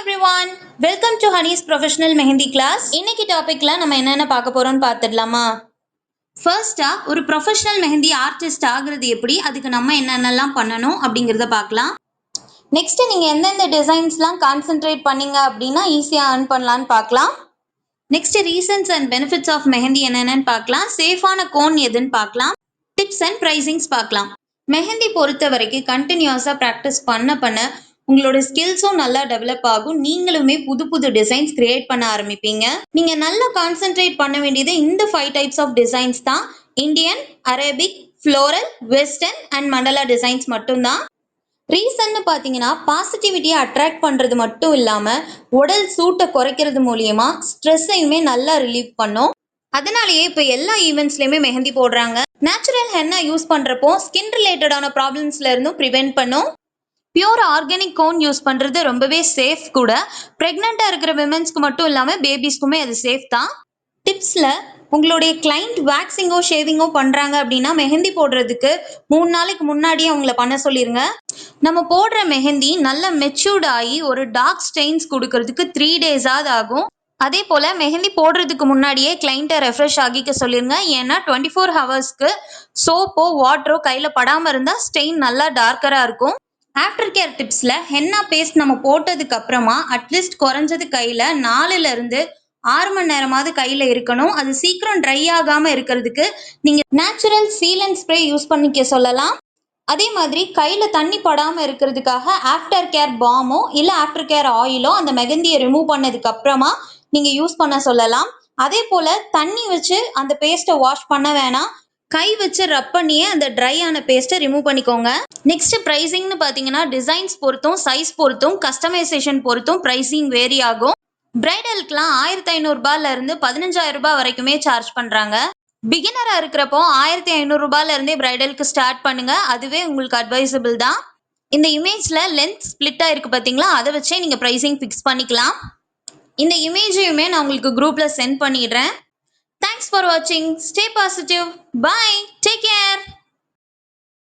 everyone, welcome to Honey's Professional Mehendi class. இன்னைக்கு டாபிக்ல நம்ம என்னென்ன பார்க்க போறோம்னு பார்த்துடலாமா? ஃபர்ஸ்டா ஒரு ப்ரொஃபஷனல் மெஹந்தி ஆர்டிஸ்ட் ஆகுறது எப்படி, அதுக்கு நம்ம என்னென்னலாம் பண்ணணும் அப்படிங்கிறத பார்க்கலாம். நெக்ஸ்ட் நீங்க எந்தெந்த டிசைன்ஸ்லாம் கான்சென்ட்ரேட் பண்ணீங்க அப்படின்னா ஈஸியா earn பண்ணலாம்னு பார்க்கலாம். Next reasons and benefits of mehndi என்னென்னு பார்க்கலாம். சேஃபான கோன் எதுன்னு பார்க்கலாம். டிப்ஸ் அண்ட் பிரைசிங்ஸ் பார்க்கலாம். மெஹந்தி பொறுத்த வரைக்கும் கண்டினியூஸா ப்ராக்டிஸ் பண்ண உங்களோட ஸ்கில்ஸும் நல்லா டெவலப் ஆகும். நீங்களுமே புது புது டிசைன்ஸ் கிரியேட் பண்ண ஆரம்பிப்பீங்க. நீங்க நல்லா கான்சென்ட்ரேட் பண்ண வேண்டியது இந்த 5 டைப்ஸ் ஆஃப் டிசைன்ஸ் தான். Indian, Arabic, floral, western and mandala designs மட்டும்தான். ரீசன்னு பார்த்தீங்கன்னா பாசிட்டிவிட்டியை அட்ராக்ட் பண்ணுறது மட்டும் இல்லாமல் உடல் சூட்டை குறைக்கிறது மூலியமா ஸ்ட்ரெஸ்ஸையுமே நல்லா ரிலீவ் பண்ணும். அதனாலேயே இப்போ எல்லா ஈவெண்ட்ஸ்லையுமே மெஹந்தி போடுறாங்க. நேச்சுரல் ஹென்னா யூஸ் பண்ணுறப்போ ஸ்கின் ரிலேட்டடான ப்ராப்ளம்ஸ்ல இருந்தும் ப்ரிவென்ட் பண்ணும். பியூர் ஆர்கானிக் கோன் யூஸ் பண்ணுறது ரொம்பவே சேஃப் கூட. ப்ரெக்னெண்ட்டாக இருக்கிற விமென்ஸ்க்கு மட்டும் இல்லாமல் பேபிஸ்க்குமே அது சேஃப் தான். டிப்ஸில் உங்களுடைய கிளைண்ட் வேக்சிங்கோ ஷேவிங்கோ பண்ணுறாங்க அப்படின்னா மெஹந்தி போடுறதுக்கு 3 நாளைக்கு முன்னாடியே அவங்கள பண்ண சொல்லிடுங்க. நம்ம போடுற மெஹந்தி நல்லா மெச்சூர்ட் ஆகி ஒரு டார்க் ஸ்டெயின்ஸ் கொடுக்கறதுக்கு 3 டேஸாவது ஆகும். அதே போல் மெஹந்தி போடுறதுக்கு முன்னாடியே கிளைண்ட்டை ரெஃப்ரெஷ் ஆகிக்க சொல்லிடுங்க. ஏன்னா 24 ஹவர்ஸ்க்கு சோப்போ வாட்டரோ கையில் படாமல் இருந்தால் ஸ்டெயின் நல்லா டார்க்கராக இருக்கும். ஆஃப்டர் கேர் டிப்ஸில் ஹென்னா பேஸ்ட் நம்ம போட்டதுக்கு அப்புறமா அட்லீஸ்ட் குறைஞ்சது கையில் 4ல இருந்து 6 மணி நேரமாவது கையில் இருக்கணும். அது சீக்கிரம் ட்ரை ஆகாமல் இருக்கிறதுக்கு நீங்கள் நேச்சுரல் சீலண்ட் ஸ்ப்ரே யூஸ் பண்ணிக்க சொல்லலாம். அதே மாதிரி கையில் தண்ணி படாமல் இருக்கிறதுக்காக ஆஃப்டர் கேர் பாமோ இல்லை ஆஃப்டர் கேர் ஆயிலோ அந்த மெஹந்தியை ரிமூவ் பண்ணதுக்கு அப்புறமா நீங்கள் யூஸ் பண்ண சொல்லலாம். அதே போல் தண்ணி வச்சு அந்த பேஸ்ட்டை வாஷ் பண்ண வேணாம். கை வச்சு ரப் பண்ணியே அந்த ட்ரை ஆன பேஸ்ட்டை ரிமூவ் பண்ணிக்கோங்க. நெக்ஸ்ட் ப்ரைஸிங்னு பார்த்தீங்கன்னா டிசைன்ஸ் பொறுத்தும் சைஸ் பொறுத்தும் கஸ்டமைசேஷன் பொறுத்தும் ப்ரைஸிங் வேரி ஆகும். பிரைடலுக்குலாம் 1500 ரூபாயிலிருந்து 15,000 ரூபாய் வரைக்குமே சார்ஜ் பண்ணுறாங்க. பிகினராக இருக்கிறப்போ 1500 ரூபாயிலிருந்தே பிரைடலுக்கு ஸ்டார்ட் பண்ணுங்க. அதுவே உங்களுக்கு அட்வைசபிள் தான். இந்த இமேஜில் லென்த் ஸ்பிளிட்டாக இருக்குது பார்த்தீங்களா, அதை வச்சே நீங்கள் ப்ரைஸிங் ஃபிக்ஸ் பண்ணிக்கலாம். இந்த இமேஜையுமே நான் உங்களுக்கு குரூப்பில் சென்ட் பண்ணிடுறேன். Thanks for watching. Stay positive. Bye. Take care.